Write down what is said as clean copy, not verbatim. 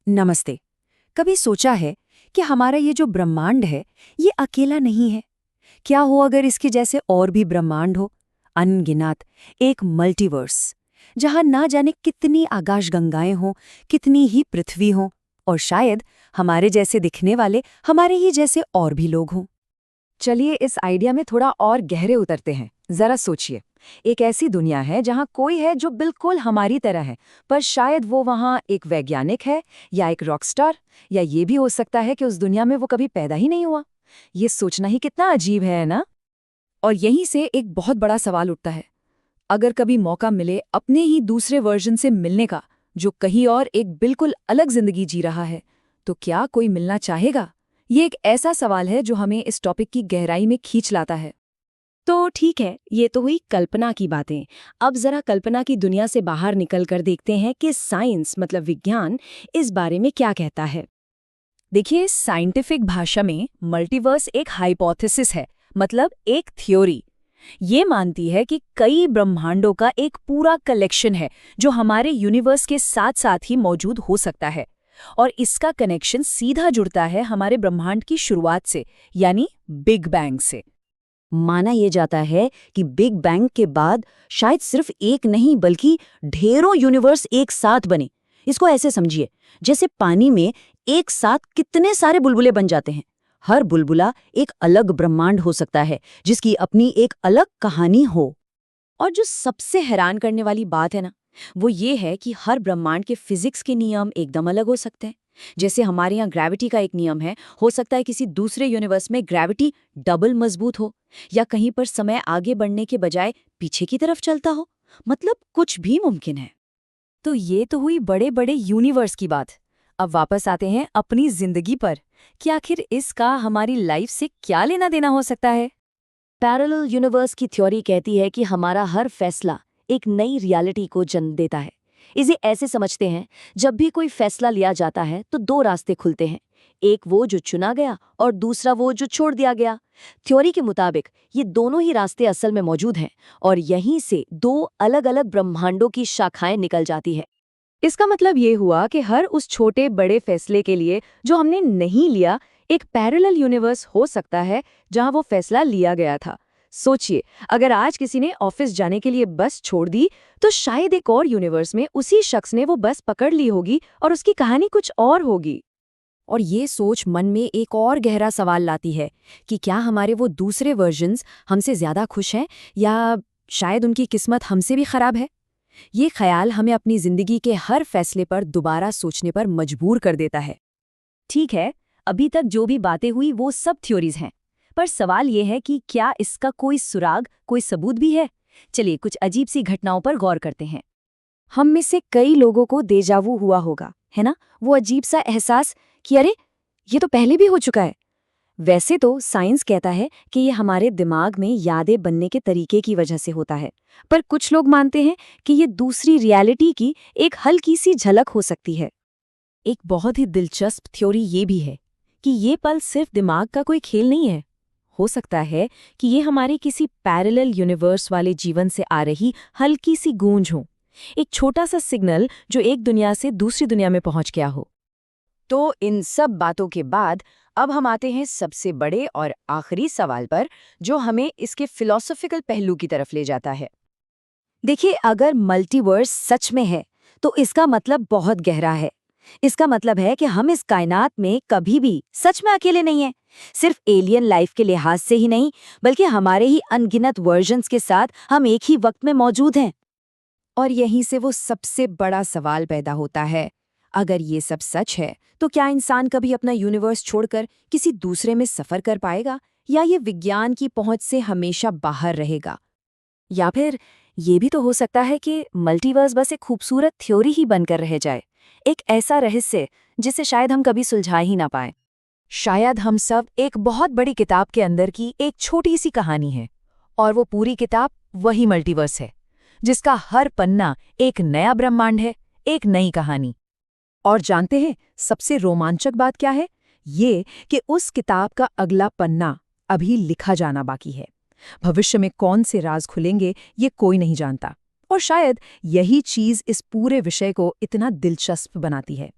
नमस्ते। कभी सोचा है कि हमारा ये जो ब्रह्मांड है, ये अकेला नहीं है? क्या हो अगर इसके जैसे और भी ब्रह्मांड हो, अनगिनत, एक मल्टीवर्स, जहां ना जाने कितनी आकाशगंगाएं हों, कितनी ही पृथ्वी हों, और शायद हमारे जैसे दिखने वाले हमारे ही जैसे और भी लोग हों। चलिए इस आइडिया में थोड़ा और गहरे उतरते हैं। जरा सोचिए, एक ऐसी दुनिया है जहां कोई है जो बिल्कुल हमारी तरह है, पर शायद वो वहां एक वैज्ञानिक है या एक रॉकस्टार, या ये भी हो सकता है कि उस दुनिया में वो कभी पैदा ही नहीं हुआ। ये सोचना ही कितना अजीब है ना। और यहीं से एक बहुत बड़ा सवाल उठता है, अगर कभी मौका मिले अपने ही दूसरे वर्जन से मिलने का, जो कहीं और एक बिल्कुल अलग जिंदगी जी रहा है, तो क्या कोई मिलना चाहेगा? ये एक ऐसा सवाल है जो हमें इस टॉपिक की गहराई में खींच लाता है। तो ठीक है, ये तो हुई कल्पना की बातें। अब जरा कल्पना की दुनिया से बाहर निकल कर देखते हैं कि साइंस मतलब विज्ञान इस बारे में क्या कहता है। देखिए, साइंटिफिक भाषा में मल्टीवर्स एक हाइपोथेसिस है, मतलब एक थ्योरी। ये मानती है कि कई ब्रह्मांडों का एक पूरा कलेक्शन है जो हमारे यूनिवर्स के साथ साथ ही मौजूद हो सकता है, और इसका कनेक्शन सीधा जुड़ता है हमारे ब्रह्मांड की शुरुआत से, यानी बिग बैंग से। माना यह जाता है कि बिग बैंग के बाद शायद सिर्फ एक नहीं बल्कि ढेरों यूनिवर्स एक साथ बने। इसको ऐसे समझिए, जैसे पानी में एक साथ कितने सारे बुलबुले बन जाते हैं। हर बुलबुला एक अलग ब्रह्मांड हो सकता है, जिसकी अपनी एक अलग कहानी हो। और जो सबसे हैरान करने वाली बात है ना, वो ये है कि हर ब्रह्मांड के फिजिक्स के नियम एकदम अलग हो सकते हैं। जैसे हमारे यहाँ ग्रेविटी का एक नियम है, हो सकता है किसी दूसरे यूनिवर्स में ग्रेविटी डबल मजबूत हो, या कहीं पर समय आगे बढ़ने के बजाय पीछे की तरफ चलता हो। मतलब कुछ भी मुमकिन है। तो ये तो हुई बड़े बड़े यूनिवर्स की बात। अब वापस आते हैं अपनी जिंदगी पर कि आखिर इसका हमारी लाइफ से क्या लेना देना हो सकता है। पैरेलल यूनिवर्स की थ्योरी कहती है कि हमारा हर फैसला एक नई रियलिटी को जन्म देता है। इसे ऐसे समझते हैं, जब भी कोई फैसला लिया जाता है तो दो रास्ते खुलते हैं, एक वो जो चुना गया और दूसरा वो जो छोड़ दिया गया। थ्योरी के मुताबिक ये दोनों ही रास्ते असल में मौजूद हैं, और यहीं से दो अलग अलग ब्रह्मांडों की शाखाएं निकल जाती है। इसका मतलब ये हुआ कि हर उस छोटे बड़े फैसले के लिए जो हमने नहीं लिया, एक पैरेलल यूनिवर्स हो सकता है जहां वो फैसला लिया गया था। सोचिए, अगर आज किसी ने ऑफिस जाने के लिए बस छोड़ दी, तो शायद एक और यूनिवर्स में उसी शख्स ने वो बस पकड़ ली होगी और उसकी कहानी कुछ और होगी। और ये सोच मन में एक और गहरा सवाल लाती है कि क्या हमारे वो दूसरे वर्जन्स हमसे ज्यादा खुश हैं, या शायद उनकी किस्मत हमसे भी खराब है। ये ख्याल हमें अपनी जिंदगी के हर फैसले पर दोबारा सोचने पर मजबूर कर देता है। ठीक है, अभी तक जो भी बातें हुई वो सब थ्योरीज हैं, पर सवाल ये है कि क्या इसका कोई सुराग, कोई सबूत भी है। चलिए कुछ अजीब सी घटनाओं पर गौर करते हैं। हम में से कई लोगों को देजावू हुआ होगा, है ना? वो अजीब सा एहसास कि अरे, ये तो पहले भी हो चुका है। वैसे तो साइंस कहता है कि ये हमारे दिमाग में यादें बनने के तरीके की वजह से होता है, पर कुछ लोग मानते हैं कि ये दूसरी रियलिटी की एक हल्की सी झलक हो सकती है। एक बहुत ही दिलचस्प थ्योरी ये भी है कि ये पल सिर्फ दिमाग का कोई खेल नहीं है। हो सकता है कि ये हमारे किसी पैरेलल यूनिवर्स वाले जीवन से आ रही हल्की सी गूंज हो, एक छोटा सा सिग्नल जो एक दुनिया से दूसरी दुनिया में पहुंच गया हो। तो इन सब बातों के बाद अब हम आते हैं सबसे बड़े और आखिरी सवाल पर, जो हमें इसके फिलॉसॉफिकल पहलू की तरफ ले जाता है। देखिए, अगर मल्टीवर्स सच में है तो इसका मतलब बहुत गहरा है। इसका मतलब है कि हम इस कायनात में कभी भी सच में अकेले नहीं हैं। सिर्फ एलियन लाइफ के लिहाज से ही नहीं, बल्कि हमारे ही अनगिनत वर्जन्स के साथ हम एक ही वक्त में मौजूद हैं। और यहीं से वो सबसे बड़ा सवाल पैदा होता है, अगर ये सब सच है तो क्या इंसान कभी अपना यूनिवर्स छोड़कर किसी दूसरे में सफर कर पाएगा, या ये विज्ञान की पहुंच से हमेशा बाहर रहेगा? या फिर ये भी तो हो सकता है कि मल्टीवर्स बस एक खूबसूरत थ्योरी ही बनकर रह जाए, एक ऐसा रहस्य जिसे शायद हम कभी सुलझा ही ना पाए। शायद हम सब एक बहुत बड़ी किताब के अंदर की एक छोटी सी कहानी है, और वो पूरी किताब वही मल्टीवर्स है, जिसका हर पन्ना एक नया ब्रह्मांड है, एक नई कहानी। और जानते हैं सबसे रोमांचक बात क्या है? ये कि उस किताब का अगला पन्ना अभी लिखा जाना बाकी है। भविष्य में कौन से राज खुलेंगे ये कोई नहीं जानता, और शायद यही चीज इस पूरे विषय को इतना दिलचस्प बनाती है।